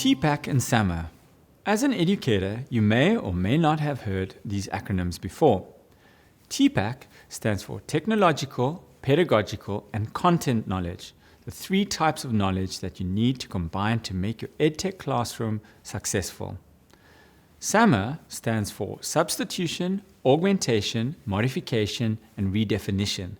TPACK and SAMR. As an educator, you may or may not have heard these acronyms before. TPACK stands for Technological, Pedagogical, and Content Knowledge, the three types of knowledge that you need to combine to make your EdTech classroom successful. SAMR stands for Substitution, Augmentation, Modification, and Redefinition.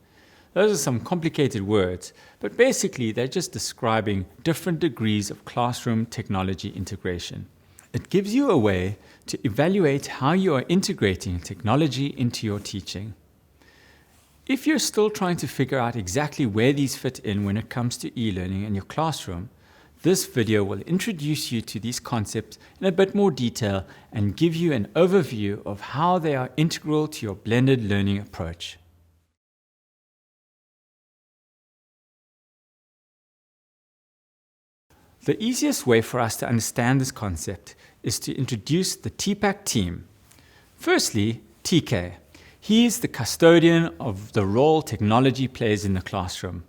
Those are some complicated words, but basically they're just describing different degrees of classroom technology integration. It gives you a way to evaluate how you are integrating technology into your teaching. If you're still trying to figure out exactly where these fit in when it comes to e-learning in your classroom, this video will introduce you to these concepts in a bit more detail and give you an overview of how they are integral to your blended learning approach. The easiest way for us to understand this concept is to introduce the TPAC team. Firstly, TK. He is the custodian of the role technology plays in the classroom.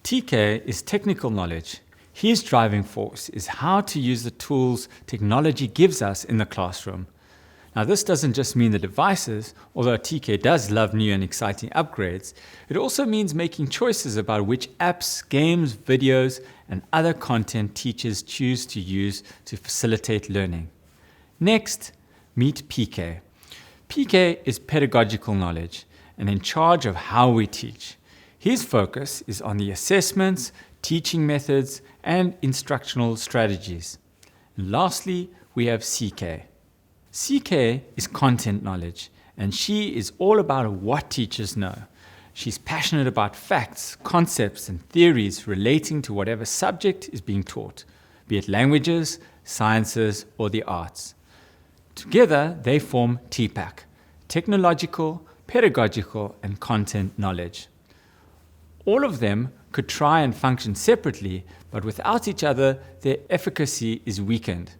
TK is technical knowledge. His driving force is how to use the tools technology gives us in the classroom. Now, this doesn't just mean the devices, although TK does love new and exciting upgrades. It also means making choices about which apps, games, videos, and other content teachers choose to use to facilitate learning. Next, meet PK. PK is pedagogical knowledge and in charge of how we teach. His focus is on the assessments, teaching methods, and instructional strategies. And lastly, we have CK. CK is content knowledge, and she is all about what teachers know. She's passionate about facts, concepts, and theories relating to whatever subject is being taught, be it languages, sciences, or the arts. Together, they form TPACK, Technological, Pedagogical, and Content Knowledge. All of them could try and function separately, but without each other, their efficacy is weakened.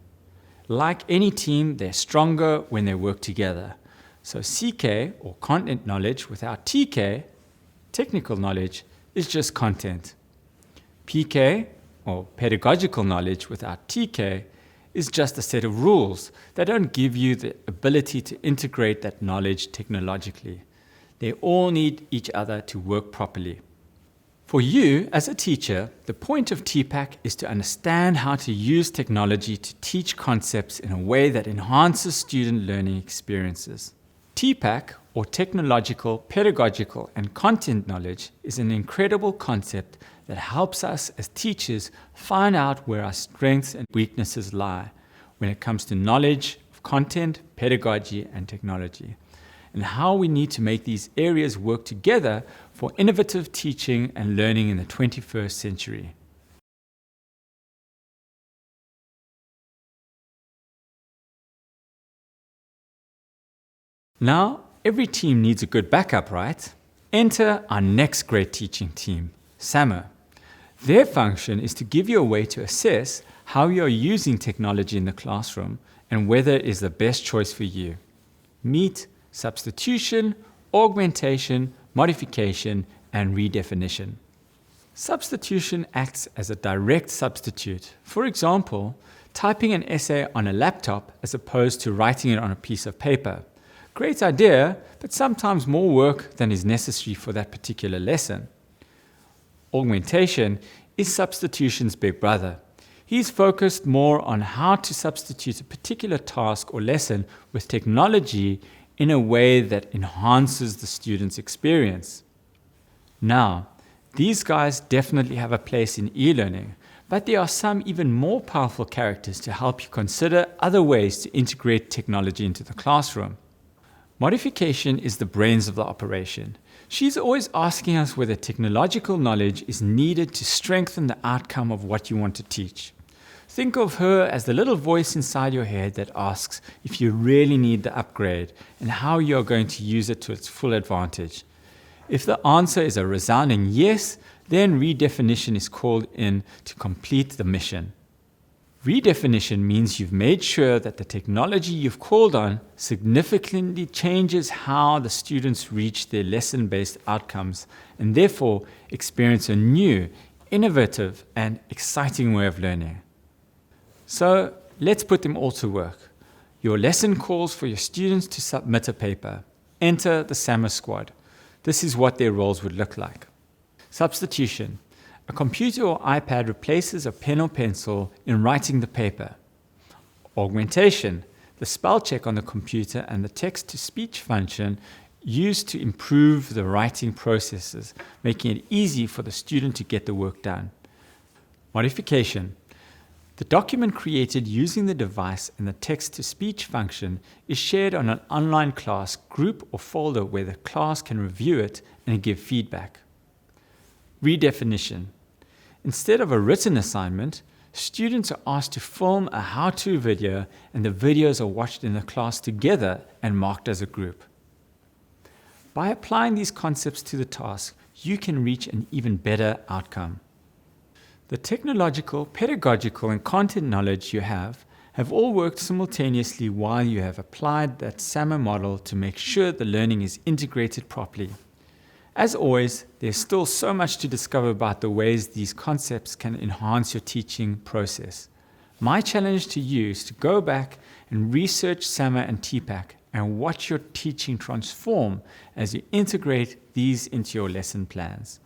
Like any team, they're stronger when they work together. So CK, or content knowledge, without TK, technical knowledge, is just content. PK, or pedagogical knowledge, without TK, is just a set of rules that don't give you the ability to integrate that knowledge technologically. They all need each other to work properly. For you, as a teacher, the point of TPACK is to understand how to use technology to teach concepts in a way that enhances student learning experiences. TPACK, or Technological, Pedagogical, and Content Knowledge, is an incredible concept that helps us as teachers find out where our strengths and weaknesses lie when it comes to knowledge of content, pedagogy, and technology, and how we need to make these areas work together for innovative teaching and learning in the 21st century. Now, every team needs a good backup, right? Enter our next great teaching team, SAMR. Their function is to give you a way to assess how you are using technology in the classroom and whether it is the best choice for you. Meet substitution, augmentation, modification, and redefinition. Substitution acts as a direct substitute. For example, typing an essay on a laptop as opposed to writing it on a piece of paper. Great idea, but sometimes more work than is necessary for that particular lesson. Augmentation is substitution's big brother. He's focused more on how to substitute a particular task or lesson with technology in a way that enhances the student's experience. Now, these guys definitely have a place in e-learning, but there are some even more powerful characters to help you consider other ways to integrate technology into the classroom. Modification is the brains of the operation. She's always asking us whether technological knowledge is needed to strengthen the outcome of what you want to teach. Think of her as the little voice inside your head that asks if you really need the upgrade and how you're going to use it to its full advantage. If the answer is a resounding yes, then redefinition is called in to complete the mission. Redefinition means you've made sure that the technology you've called on significantly changes how the students reach their lesson-based outcomes and therefore experience a new, innovative, and exciting way of learning. So let's put them all to work. Your lesson calls for your students to submit a paper. Enter the SAMR squad. This is what their roles would look like. Substitution. A computer or iPad replaces a pen or pencil in writing the paper. Augmentation. The spell check on the computer and the text-to-speech function used to improve the writing processes, making it easy for the student to get the work done. Modification. The document created using the device and the text-to-speech function is shared on an online class group or folder where the class can review it and give feedback. Redefinition. Instead of a written assignment, students are asked to film a how-to video and the videos are watched in the class together and marked as a group. By applying these concepts to the task, you can reach an even better outcome. The technological, pedagogical, and content knowledge you have all worked simultaneously while you have applied that SAMR model to make sure the learning is integrated properly. As always, there's still so much to discover about the ways these concepts can enhance your teaching process. My challenge to you is to go back and research SAMR and TPACK and watch your teaching transform as you integrate these into your lesson plans.